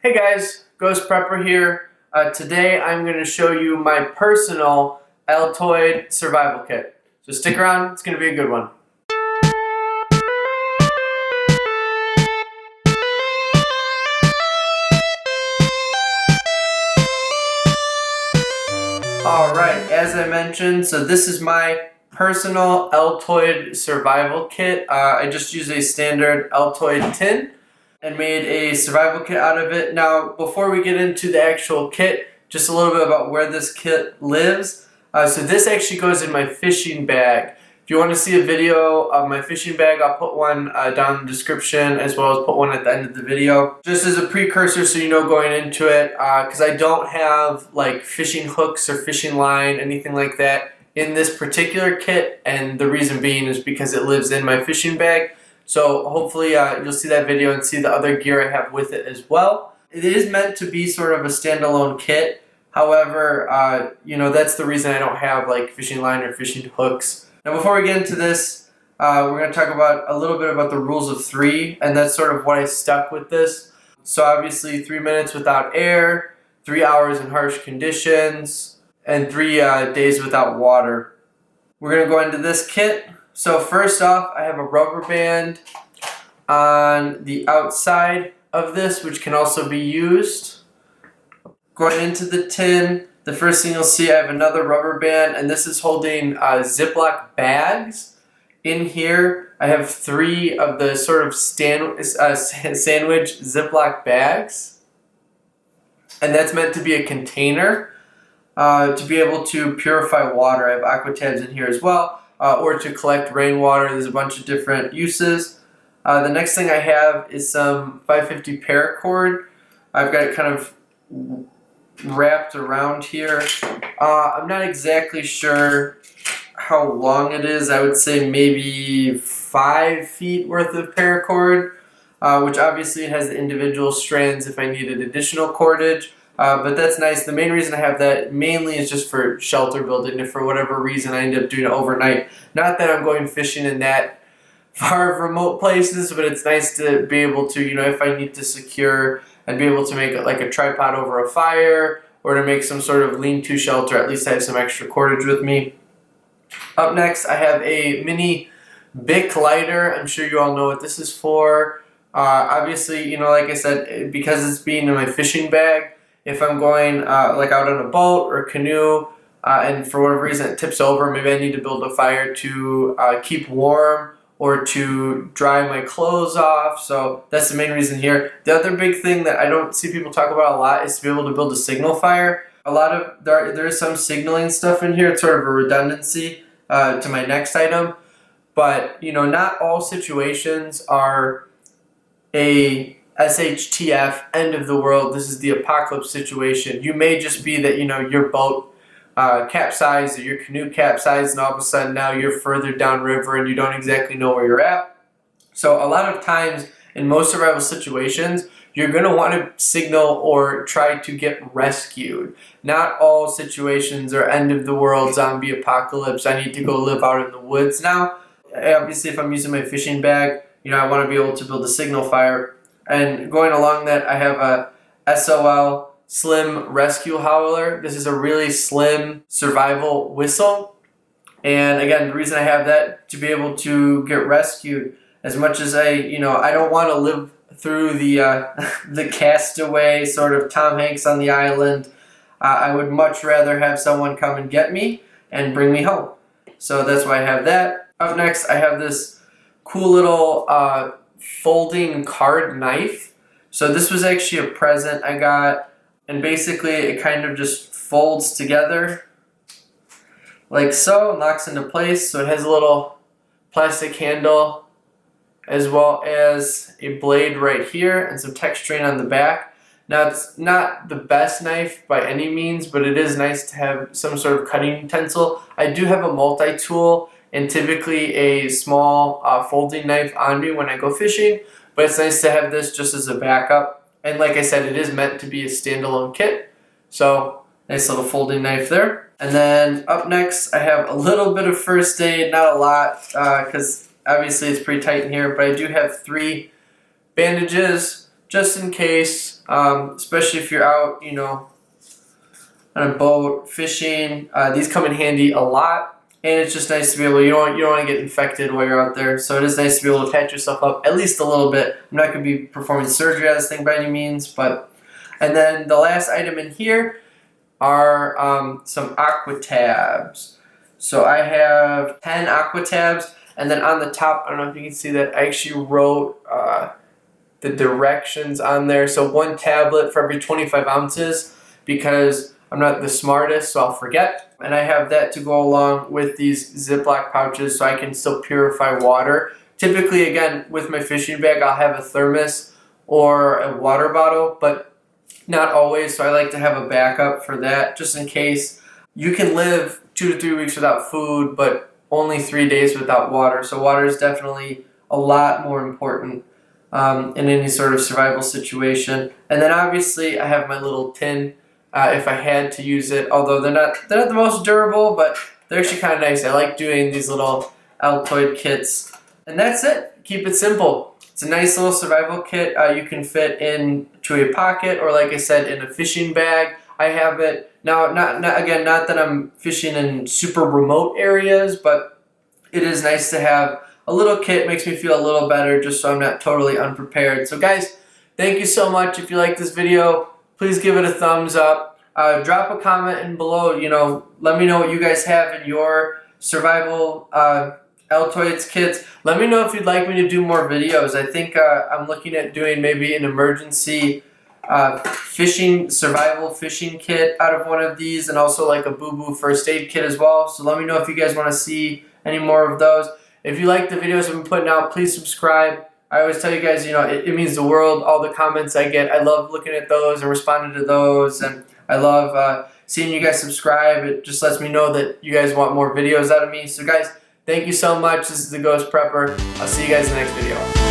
Hey guys, Ghost Prepper here. Today I'm going to show you my personal Altoid Survival Kit. So stick around, it's going to be a good one. Alright, as I mentioned, so this is my personal Altoid Survival Kit. I just use a standard Altoid tin and made a survival kit out of it. Now, before we get into the actual kit, just a little bit about where this kit lives. So this actually goes in my fishing bag. If you want to see a video of my fishing bag, I'll put one down in the description as well as put one at the end of the video. Just as a precursor so you know going into it, because I don't have like fishing hooks or fishing line, anything like that in this particular kit, and the reason being is because it lives in my fishing bag. So hopefully you'll see that video and see the other gear I have with it as well. It is meant to be sort of a standalone kit. However, that's the reason I don't have like fishing line or fishing hooks. Now before we get into this, we're going to talk about a little bit about the rules of 3, and that's sort of what I stuck with this. So obviously 3 minutes without air, 3 hours in harsh conditions, and 3 days without water. We're going to go into this kit. So first off, I have a rubber band on the outside of this, which can also be used. Going into the tin, the first thing you'll see, I have another rubber band, and this is holding Ziploc bags. In here, I have 3 of the sort of sandwich Ziploc bags, and that's meant to be a container to be able to purify water. I have aqua tabs in here as well. Or to collect rainwater. There's a bunch of different uses. The next thing I have is some 550 paracord. I've got it kind of wrapped around here. I'm not exactly sure how long it is. I would say maybe 5 feet worth of paracord, which obviously it has the individual strands if I needed additional cordage. But that's nice. The main reason I have that mainly is just for shelter building. If for whatever reason I end up doing it overnight. Not that I'm going fishing in that far of remote places, but it's nice to be able to, if I need to secure and be able to make like a tripod over a fire or to make some sort of lean-to shelter, at least I have some extra cordage with me. Up next, I have a Mini Bic Lighter. I'm sure you all know what this is for. Obviously, like I said, because it's being in my fishing bag, if I'm going like out on a boat or a canoe and for whatever reason it tips over, maybe I need to build a fire to keep warm or to dry my clothes off. So that's the main reason here. The other big thing that I don't see people talk about a lot is to be able to build a signal fire. There is some signaling stuff in here. It's sort of a redundancy to my next item. But, not all situations are a SHTF, end of the world, this is the apocalypse situation. You may just be that, your boat capsized or your canoe capsized and all of a sudden now you're further downriver and you don't exactly know where you're at. So a lot of times in most survival situations, you're going to want to signal or try to get rescued. Not all situations are end of the world, zombie apocalypse, I need to go live out in the woods now. Obviously if I'm using my fishing bag, I want to be able to build a signal fire. And going along that, I have a SOL Slim Rescue Howler. This is a really slim survival whistle. And again, the reason I have that to be able to get rescued. As much as I don't want to live through the castaway sort of Tom Hanks on the island. I would much rather have someone come and get me and bring me home. So that's why I have that. Up next, I have this cool little folding card knife. So this was actually a present I got, and basically it kind of just folds together like so and locks into place. So it has a little plastic handle as well as a blade right here and some texturing on the back. Now it's not the best knife by any means, but it is nice to have some sort of cutting utensil. I do have a multi-tool and typically a small folding knife on me when I go fishing, but it's nice to have this just as a backup. And like I said, it is meant to be a standalone kit, so nice little folding knife there. And then up next, I have a little bit of first aid, not a lot, because obviously it's pretty tight in here, but I do have 3 bandages just in case, especially if you're out, you know, on a boat, fishing. These come in handy a lot, and it's just nice to be able, you don't want to get infected while you're out there, so it is nice to be able to patch yourself up at least a little bit. I'm not going to be performing surgery on this thing by any means, but, and then the last item in here are some aqua tabs. So I have 10 aqua tabs, and then on the top, I don't know if you can see that, I actually wrote the directions on there. So 1 tablet for every 25 ounces, because I'm not the smartest, so I'll forget. And I have that to go along with these Ziploc pouches so I can still purify water. Typically, again, with my fishing bag, I'll have a thermos or a water bottle, but not always, so I like to have a backup for that, just in case. You can live 2 to 3 weeks without food, but only 3 days without water. So water is definitely a lot more important in any sort of survival situation. And then obviously I have my little tin if I had to use it, although they're not the most durable, but they're actually kind of nice. I like doing these little Altoid kits. And that's it. Keep it simple. It's a nice little survival kit. You can fit into a pocket, or like I said, in a fishing bag. I have it now. Not that I'm fishing in super remote areas, but it is nice to have a little kit. Makes me feel a little better, just so I'm not totally unprepared. So guys, thank you so much. If you like this video, please give it a thumbs up. Drop a comment in below. You know, let me know what you guys have in your survival Altoids kits. Let me know if you'd like me to do more videos. I think I'm looking at doing maybe an emergency survival fishing kit out of one of these, and also like a boo-boo first aid kit as well. So let me know if you guys want to see any more of those. If you like the videos I've been putting out, please subscribe. I always tell you guys, you know, it means the world, all the comments I get. I love looking at those and responding to those, and I love seeing you guys subscribe. It just lets me know that you guys want more videos out of me. So guys, thank you so much. This is the Ghost Prepper. I'll see you guys in the next video.